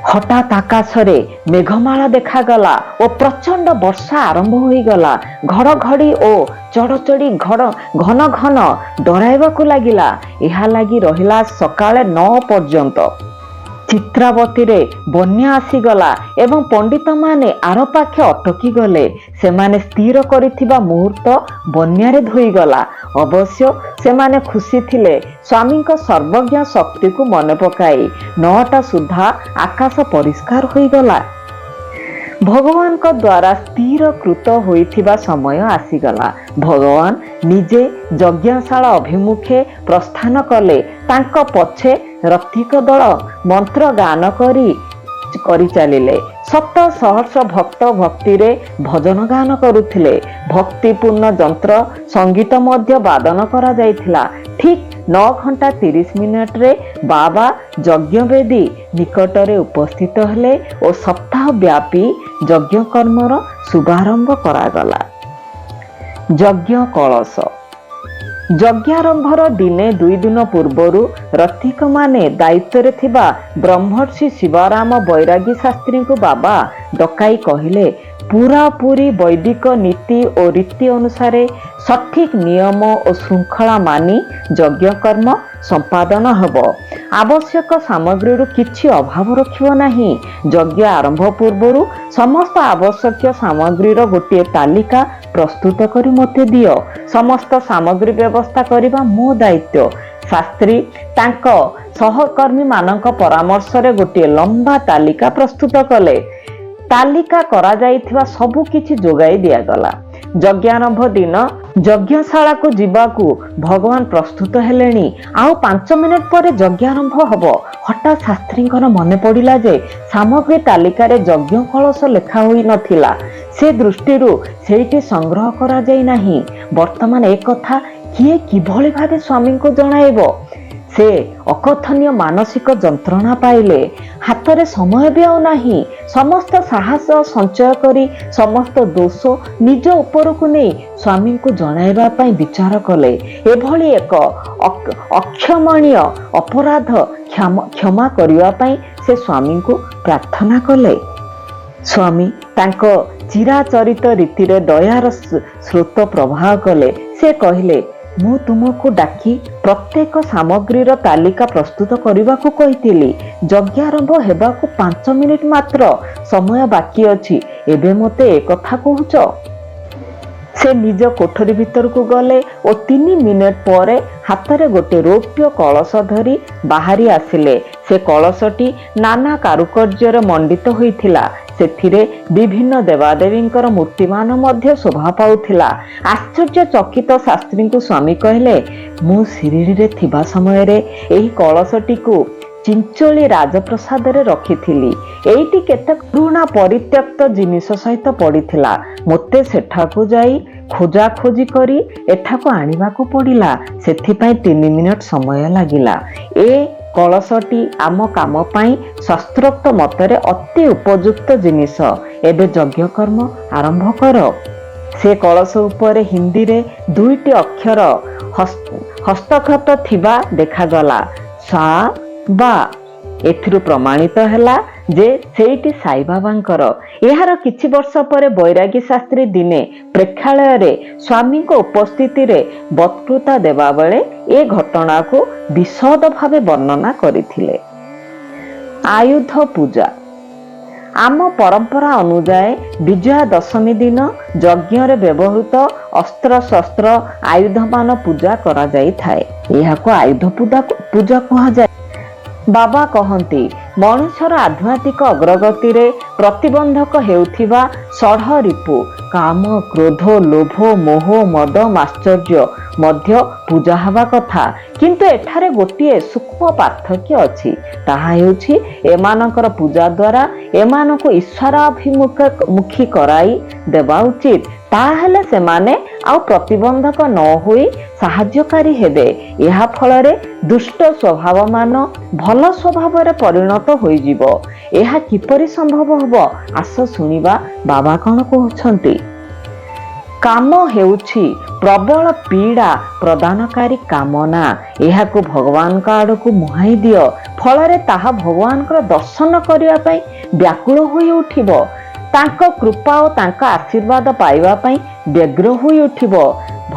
ହଠାତ୍ ଆକାଶରେ ମେଘମାଳ ଦେଖାଗଲା ଓ ପ୍ରଚଣ୍ଡ ବର୍ଷା ଆରମ୍ଭ ହୋଇଗଲା। ଘଡ଼ଘଡ଼ି ଓ ଚଡ଼ଚଡ଼ି ଘନ ଘନ ଡରାଇବାକୁ ଲାଗିଲା। ଏହା ଲାଗି ରହିଲା ସକାଳେ 9 ପର୍ଯ୍ୟନ୍ତ। ଚିତ୍ରାବତୀରେ ବନ୍ୟା ଆସିଗଲା ଏବଂ ପଣ୍ଡିତମାନେ ଆରପାଖେ ଅଟକି ଗଲେ। ସେମାନେ ସ୍ଥିର କରିଥିବା ମୁହୂର୍ତ୍ତ ବନ୍ୟାରେ ଧୋଇଗଲା। ଅବଶ୍ୟ ସେମାନେ ଖୁସି ଥିଲେ ସ୍ୱାମୀଙ୍କ ସର୍ବଜ୍ଞ ଶକ୍ତିକୁ ମନେ ପକାଇ। 9ଟା ସୁଦ୍ଧା ଆକାଶ ପରିଷ୍କାର ହୋଇଗଲା। ଭଗବାନଙ୍କ ଦ୍ୱାରା ସ୍ଥିରକୃତ ହୋଇଥିବା ସମୟ ଆସିଗଲା। ଭଗବାନ ନିଜେ ଯଜ୍ଞଶାଳା ଅଭିମୁଖେ ପ୍ରସ୍ଥାନ କଲେ। ତାଙ୍କ ପଛେ ରତିକ ଦଳ ମନ୍ତ୍ର ଗାନ କରି ଚାଲିଲେ। ଶତ ସହସ୍ର ଭକ୍ତ ଭକ୍ତିରେ ଭଜନ ଗାନ କରୁଥିଲେ। ଭକ୍ତିପୂର୍ଣ୍ଣ ଯନ୍ତ୍ର ସଙ୍ଗୀତ ମଧ୍ୟ ବାଦନ କରାଯାଇଥିଲା। ଠିକ୍ 9:30 ବାବା ଯଜ୍ଞବେଦୀ ନିକଟରେ ଉପସ୍ଥିତ ହେଲେ ଓ ସପ୍ତାହ ବ୍ୟାପୀ ଯଜ୍ଞ କର୍ମର ଶୁଭାରମ୍ଭ କରାଗଲା। ଯଜ୍ଞ କଳସ। ଯଜ୍ଞାରମ୍ଭର ଦିନେ 2 ଦିନ ପୂର୍ବରୁ ରତିକମାନେ ଦାୟିତ୍ୱରେ ଥିବା ବ୍ରହ୍ମର୍ଷି ଶିବରାମ ବୈରାଗୀ ଶାସ୍ତ୍ରୀଙ୍କୁ ବାବା ଡକାଇ କହିଲେ ପୁରାପୁରି ବୈଦିକ ନୀତି ଓ ରୀତି ଅନୁସାରେ ସଠିକ୍ ନିୟମ ଓ ଶୃଙ୍ଖଳା ମାନି ଯଜ୍ଞକର୍ମ ସମ୍ପାଦନ ହେବ। ଆବଶ୍ୟକ ସାମଗ୍ରୀରୁ କିଛି ଅଭାବ ରଖିବ ନାହିଁ। ଯଜ୍ଞ ଆରମ୍ଭ ପୂର୍ବରୁ ସମସ୍ତ ଆବଶ୍ୟକୀୟ ସାମଗ୍ରୀର ଗୋଟିଏ ତାଲିକା ପ୍ରସ୍ତୁତ କରି ମୋତେ ଦିଅ। ସମସ୍ତ ସାମଗ୍ରୀ ବ୍ୟବସ୍ଥା କରିବା ମୋ ଦାୟିତ୍ୱ। ଶାସ୍ତ୍ରୀ ତାଙ୍କ ସହକର୍ମୀମାନଙ୍କ ପରାମର୍ଶରେ ଗୋଟିଏ ଲମ୍ବା ତାଲିକା ପ୍ରସ୍ତୁତ କଲେ। ତାଲିକା କରାଯାଇଥିବା ସବୁ କିଛି ଯୋଗାଇ ଦିଆଗଲା। ଯଜ୍ଞାରମ୍ଭ ଦିନ ଯଜ୍ଞଶାଳାକୁ ଯିବାକୁ ଭଗବାନ ପ୍ରସ୍ତୁତ ହେଲେଣି। ଆଉ 5 ମିନିଟ୍ ପରେ ଯଜ୍ଞାରମ୍ଭ ହେବ। ହଠାତ୍ ଶାସ୍ତ୍ରୀଙ୍କର ମନେ ପଡ଼ିଲା ଯେ ସାମଗ୍ରୀ ତାଲିକାରେ ଯଜ୍ଞ କଳସ ଲେଖା ହୋଇନଥିଲା। ସେ ଦୃଷ୍ଟିରୁ ସେଇଟି ସଂଗ୍ରହ କରାଯାଇ ନାହିଁ। ବର୍ତ୍ତମାନ ଏ କଥା କିଏ କିଭଳି ଭାବେ ସ୍ୱାମୀଙ୍କୁ ଜଣାଇବ? ସେ ଅକଥନୀୟ ମାନସିକ ଯନ୍ତ୍ରଣା ପାଇଲେ। ହାତରେ ସମୟ ବି ଆଉ ନାହିଁ। ସମସ୍ତ ସାହସ ସଞ୍ଚୟ କରି ସମସ୍ତ ଦୋଷ ନିଜ ଉପରକୁ ନେଇ ସ୍ୱାମୀଙ୍କୁ ଜଣାଇବା ପାଇଁ ବିଚାର କଲେ। ଏଭଳି ଏକ ଅକ୍ଷମଣୀୟ ଅପରାଧ କ୍ଷମା କରିବା ପାଇଁ ସେ ସ୍ୱାମୀଙ୍କୁ ପ୍ରାର୍ଥନା କଲେ। ସ୍ୱାମୀ ତାଙ୍କ ଚିରାଚରିତ ରୀତିରେ ଦୟାର ସ୍ରୋତ ପ୍ରବାହ କଲେ। ସେ କହିଲେ ମୁଁ ତୁମକୁ ଡାକି ପ୍ରତ୍ୟେକ ସାମଗ୍ରୀର ତାଲିକା ପ୍ରସ୍ତୁତ କରିବାକୁ କହିଥିଲି। ଯଜ୍ଞାରମ୍ଭ ହେବାକୁ 5 ମିନିଟ୍ ମାତ୍ର ସମୟ ବାକି ଅଛି। ଏବେ ମୋତେ ଏ କଥା କହୁଛ? ସେ ନିଜ କୋଠରୀ ଭିତରକୁ ଗଲେ ଓ 3 ମିନିଟ୍ ପରେ ହାତରେ ଗୋଟିଏ ରୌପ୍ୟ କଳସ ଧରି ବାହାରି ଆସିଲେ। ସେ କଳସଟି ନାନା କାରୁକାର୍ଯ୍ୟରେ ମଣ୍ଡିତ ହୋଇଥିଲା। ସେଥିରେ ବିଭିନ୍ନ ଦେବାଦେବୀଙ୍କର ମୂର୍ତ୍ତିମାନ ମଧ୍ୟ ଶୋଭା ପାଉଥିଲା। ଆଶ୍ଚର୍ଯ୍ୟଚକିତ ଶାସ୍ତ୍ରୀଙ୍କୁ ସ୍ୱାମୀ କହିଲେ ମୁଁ ଶିରିଡ଼ିରେ ଥିବା ସମୟରେ ଏହି କଳସଟିକୁ ଚିଞ୍ଚୋଳି ରାଜପ୍ରସାଦରେ ରଖିଥିଲି। ଏଇଟି କେତେ ପୁରୁଣା ପରିତ୍ୟକ୍ତ ଜିନିଷ ସହିତ ପଡ଼ିଥିଲା। ମୋତେ ସେଠାକୁ ଯାଇ ଖୋଜାଖୋଜି କରି ଏଠାକୁ ଆଣିବାକୁ ପଡ଼ିଲା। ସେଥିପାଇଁ 3 ମିନିଟ୍ ସମୟ ଲାଗିଲା। ଏ କଳସଟି ଆମ କାମ ପାଇଁ ଶାସ୍ତ୍ରୋକ୍ତ ମତରେ ଅତି ଉପଯୁକ୍ତ ଜିନିଷ। ଏବେ ଯଜ୍ଞକର୍ମ ଆରମ୍ଭ କର। ସେ କଳସ ଉପରେ ହିନ୍ଦୀରେ 2ଟି ଅକ୍ଷର ହସ୍ତଖତ ଥିବା ଦେଖାଗଲା, ସା ବା। ଏଥିରୁ ପ୍ରମାଣିତ ହେଲା ଯେ ସେଇଟି ସାଇବାବାଙ୍କର। ଏହାର କିଛି ବର୍ଷ ପରେ ବୈରାଗୀ ଶାସ୍ତ୍ରୀ ଦିନେ ପ୍ରେକ୍ଷାଳୟରେ ସ୍ୱାମୀଙ୍କ ଉପସ୍ଥିତିରେ ବକ୍ତୃତା ଦେବାବେଳେ ଏ ଘଟଣାକୁ ବିଶଦ ଭାବେ ବର୍ଣ୍ଣନା କରିଥିଲେ। ଆୟୁଧ ପୂଜା। ଆମ ପରମ୍ପରା ଅନୁଯାୟୀ ବିଜୟା ଦଶମୀ ଦିନ ଯଜ୍ଞରେ ବ୍ୟବହୃତ ଅସ୍ତ୍ରଶସ୍ତ୍ର ଆୟୁଧମାନ ପୂଜା କରାଯାଇଥାଏ। ଏହାକୁ ଆୟୁଧ ପୂଜା କୁହାଯାଏ। ବାବା କହନ୍ତି, ମଣିଷର ଆଧ୍ୟାତ୍ମିକ ଅଗ୍ରଗତିରେ ପ୍ରତିବନ୍ଧକ ହେଉଥିବା ଷଢ଼ ରିପୁ କାମ, କ୍ରୋଧ, ଲୋଭ, ମୋହ, ମଦ, ମାତ୍ସର୍ଯ୍ୟ ମଧ୍ୟ ପୂଜା ହେବା କଥା। କିନ୍ତୁ ଏଠାରେ ଗୋଟିଏ ସୂକ୍ଷ୍ମ ପାର୍ଥକ୍ୟ ଅଛି। ତାହା ହେଉଛି ଏମାନଙ୍କର ପୂଜା ଦ୍ୱାରା ଏମାନଙ୍କୁ ଈଶ୍ୱରାଭିମୁଖୀ କରାଇ ଦେବା ଉଚିତ। ତାହେଲେ ସେମାନେ ଆଉ ପ୍ରତିବନ୍ଧକ ନ ହୋଇ ସାହାଯ୍ୟକାରୀ ହେବେ। ଏହା ଫଳରେ ଦୁଷ୍ଟ ସ୍ୱଭାବମାନ ଭଲ ସ୍ୱଭାବରେ ପରିଣତ ହୋଇଯିବ। ଏହା କିପରି ସମ୍ଭବ ହେବ? ଆସ ଶୁଣିବା ବାବା କ'ଣ କହୁଛନ୍ତି। କାମ ହେଉଛି ପ୍ରବଳ ପୀଡ଼ା ପ୍ରଦାନକାରୀ କାମନା। ଏହାକୁ ଭଗବାନଙ୍କ ଆଡ଼କୁ ମୁହାଁଇ ଦିଅ। ଫଳରେ ତାହା ଭଗବାନଙ୍କର ଦର୍ଶନ କରିବା ପାଇଁ ବ୍ୟାକୁଳ ହୋଇ ଉଠିବ। ତାଙ୍କ କୃପା ଓ ତାଙ୍କ ଆଶୀର୍ବାଦ ପାଇବା ପାଇଁ ବ୍ୟଗ୍ର ହୋଇ ଉଠିବ।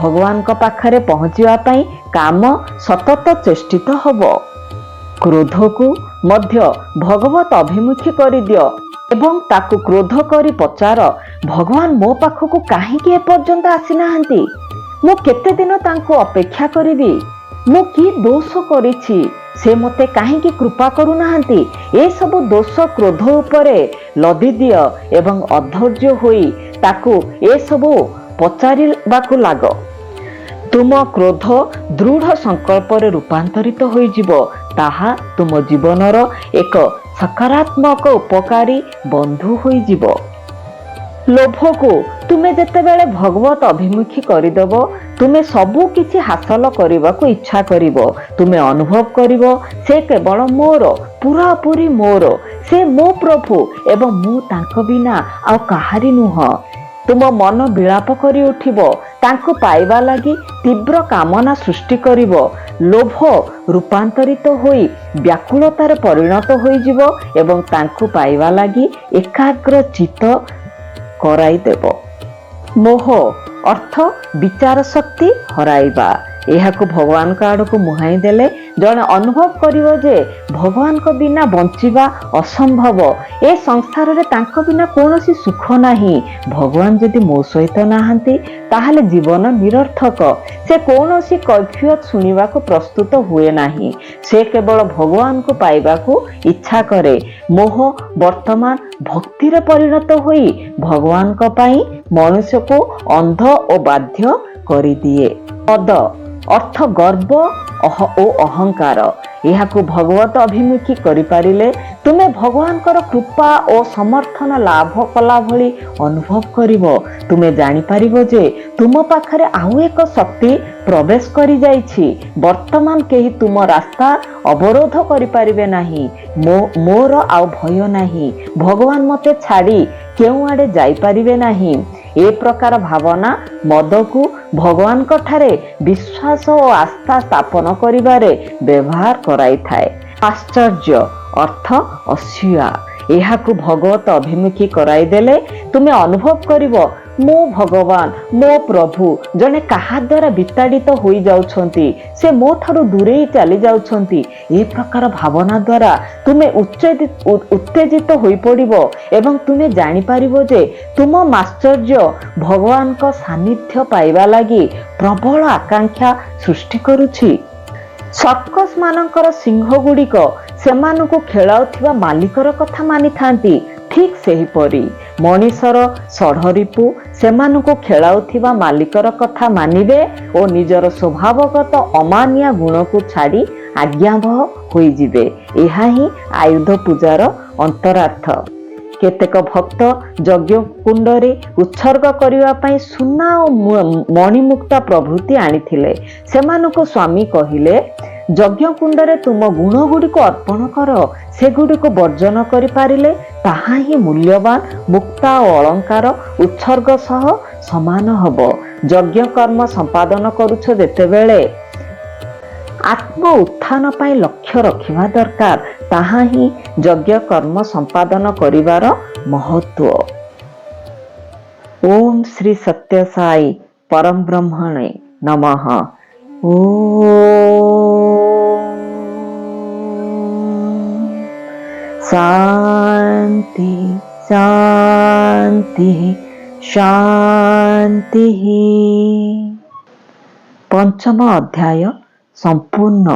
ଭଗବାନଙ୍କ ପାଖରେ ପହଞ୍ଚିବା ପାଇଁ କାମ ସତତ ଚେଷ୍ଟିତ ହେବ। କ୍ରୋଧକୁ ମଧ୍ୟ ଭଗବତ ଅଭିମୁଖୀ କରିଦିଅ ଏବଂ ତାକୁ କ୍ରୋଧ କରି ପଚାର, ଭଗବାନ ମୋ ପାଖକୁ କାହିଁକି ଏପର୍ଯ୍ୟନ୍ତ ଆସିନାହାନ୍ତି? ମୁଁ କେତେ ଦିନ ତାଙ୍କୁ ଅପେକ୍ଷା କରିବି? ମୁଁ କି ଦୋଷ କରିଛି? ସେ ମୋତେ କାହିଁକି କୃପା କରୁନାହାନ୍ତି? ଏସବୁ ଦୋଷ କ୍ରୋଧ ଉପରେ ଲଦି ଦିଅ ଏବଂ ଅଧୈର୍ଯ୍ୟ ହୋଇ ତାକୁ ଏସବୁ ପଚାରିବାକୁ ଲାଗ। ତୁମ କ୍ରୋଧ ଦୃଢ଼ ସଂକଳ୍ପରେ ରୂପାନ୍ତରିତ ହୋଇଯିବ। ତାହା ତୁମ ଜୀବନର ଏକ ସକାରାତ୍ମକ ଉପକାରୀ ବନ୍ଧୁ ହୋଇଯିବ। ଲୋଭକୁ ତୁମେ ଯେତେବେଳେ ଭଗବତ ଅଭିମୁଖୀ କରିଦେବ, ତୁମେ ସବୁ କିଛି ହାସଲ କରିବାକୁ ଇଚ୍ଛା କରିବ। ତୁମେ ଅନୁଭବ କରିବ ସେ କେବଳ ମୋର, ପୁରାପୁରି ମୋର। ସେ ମୋ ପ୍ରଭୁ ଏବଂ ମୁଁ ତାଙ୍କ ବିନା ଆଉ କାହାରି ନୁହଁ। ତୁମ ମନ ବିଳାପ କରି ଉଠିବ। ତାଙ୍କୁ ପାଇବା ଲାଗି ତୀବ୍ର କାମନା ସୃଷ୍ଟି କରିବ। ଲୋଭ ରୂପାନ୍ତରିତ ହୋଇ ବ୍ୟାକୁଳତାରେ ପରିଣତ ହୋଇଯିବ ଏବଂ ତାଙ୍କୁ ପାଇବା ଲାଗି ଏକାଗ୍ର ଚିତ୍ତ କରାଇଦେବ। ମୋହ ଅର୍ଥ ବିଚାର ଶକ୍ତି ହରାଇବା। ଏହାକୁ ଭଗବାନଙ୍କ ଆଡ଼କୁ ମୁହାଁଇ ଦେଲେ ଜଣେ ଅନୁଭବ କରିବ ଯେ ଭଗବାନଙ୍କ ବିନା ବଞ୍ଚିବା ଅସମ୍ଭବ। ଏ ସଂସାରରେ ତାଙ୍କ ବିନା କୌଣସି ସୁଖ ନାହିଁ। ଭଗବାନ ଯଦି ମୋ ସହିତ ନାହାନ୍ତି ତାହେଲେ ଜୀବନ ନିରର୍ଥକ। ସେ କୌଣସି କୈଫିୟତ ଶୁଣିବାକୁ ପ୍ରସ୍ତୁତ ହୁଏ ନାହିଁ। ସେ କେବଳ ଭଗବାନଙ୍କୁ ପାଇବାକୁ ଇଚ୍ଛା କରେ। ମୋହ ବର୍ତ୍ତମାନ ଭକ୍ତିରେ ପରିଣତ ହୋଇ ଭଗବାନଙ୍କ ପାଇଁ ମନୁଷ୍ୟକୁ ଅନ୍ଧ ଓ ବାଧ୍ୟ କରିଦିଏ। ପଦ ଅର୍ଥ ଗର୍ବ ଓ ଅହଙ୍କାର। ଏହାକୁ ଭଗବତ ଅଭିମୁଖୀ କରିପାରିଲେ ତୁମେ ଭଗବାନଙ୍କର କୃପା ଓ ସମର୍ଥନ ଲାଭ କଲା ଭଳି ଅନୁଭବ କରିବ। ତୁମେ ଜାଣିପାରିବ ଯେ ତୁମ ପାଖରେ ଆଉ ଏକ ଶକ୍ତି ପ୍ରବେଶ କରିଯାଇଛି। ବର୍ତ୍ତମାନ କେହି ତୁମ ରାସ୍ତା ଅବରୋଧ କରିପାରିବେ ନାହିଁ। ମୋର ଆଉ ଭୟ ନାହିଁ। ଭଗବାନ ମୋତେ ଛାଡ଼ି କେଉଁଆଡ଼େ ଯାଇପାରିବେ ନାହିଁ। ଏ ପ୍ରକାର ଭାବନା ମଦକୁ ଭଗବାନଙ୍କ ଠାରେ ବିଶ୍ୱାସ ଓ ଆସ୍ଥା ସ୍ଥାପନ କରିବାରେ ବ୍ୟବହାର କରାଇଥାଏ। ଆଶ୍ଚର୍ଯ୍ୟ ଅର୍ଥ ଅସୂୟା। ଏହାକୁ ଭଗବତ ଅଭିମୁଖୀ କରାଇଦେଲେ ତୁମେ ଅନୁଭବ କରିବ ମୋ ଭଗବାନ, ମୋ ପ୍ରଭୁ ଜଣେ କାହା ଦ୍ୱାରା ବିତାଡ଼ିତ ହୋଇଯାଉଛନ୍ତି। ସେ ମୋ ଠାରୁ ଦୂରେଇ ଚାଲି ଯାଉଛନ୍ତି। ଏ ପ୍ରକାର ଭାବନା ଦ୍ୱାରା ତୁମେ ଉତ୍ତେଜିତ ହୋଇପଡ଼ିବ ଏବଂ ତୁମେ ଜାଣିପାରିବ ଯେ ତୁମ ମାତ୍ସର୍ଯ୍ୟ ଭଗବାନଙ୍କ ସାନ୍ନିଧ୍ୟ ପାଇବା ଲାଗି ପ୍ରବଳ ଆକାଂକ୍ଷା ସୃଷ୍ଟି କରୁଛି। ସର୍କସ ମାନଙ୍କର ସିଂହ ଗୁଡ଼ିକ ସେମାନଙ୍କୁ ଖେଳାଉଥିବା ମାଲିକର କଥା ମାନିଥାନ୍ତି। ଠିକ୍ ସେହିପରି ମଣିଷର ଷଢ଼ରିପୁ ସେମାନଙ୍କୁ ଖେଳାଉଥିବା ମାଲିକର କଥା ମାନିବେ ଓ ନିଜର ସ୍ୱଭାବଗତ ଅମାନିଆ ଗୁଣକୁ ଛାଡ଼ି ଆଜ୍ଞାବହ ହୋଇଯିବେ। ଏହା ହିଁ ଆୟୁଧ ପୂଜାର ଅନ୍ତରାର୍ଥ। କେତେକ ଭକ୍ତ ଯଜ୍ଞ କୁଣ୍ଡରେ ଉତ୍ସର୍ଗ କରିବା ପାଇଁ ସୁନା ଓ ମଣିମୁକ୍ତା ପ୍ରଭୃତି ଆଣିଥିଲେ। ସେମାନଙ୍କୁ ସ୍ୱାମୀ କହିଲେ, ଯଜ୍ଞ କୁଣ୍ଡରେ ତୁମ ଗୁଣ ଗୁଡ଼ିକୁ ଅର୍ପଣ କର। ସେଗୁଡ଼ିକୁ ବର୍ଜନ କରିପାରିଲେ ତାହା ହିଁ ମୂଲ୍ୟବାନ ମୁକ୍ତା ଓ ଅଳଙ୍କାର ଉତ୍ସର୍ଗ ସହ ସମାନ ହେବ। ଯଜ୍ଞ କର୍ମ ସମ୍ପାଦନ କରୁଛ ଯେତେବେଳେ ଆତ୍ମ ଉତ୍ଥାନ ପାଇଁ ଲକ୍ଷ୍ୟ ରଖିବା ଦରକାର। ତାହା ହିଁ ଯଜ୍ଞ କର୍ମ ସମ୍ପାଦନ କରିବାର ମହତ୍ଵ। ଓಂ ଶ୍ରୀ ସତ୍ୟ ସାଇ ପରମ ବ୍ରହ୍ମଣେ ନମଃ। शांति शांति शांति। पंचम अध्याय संपूर्ण।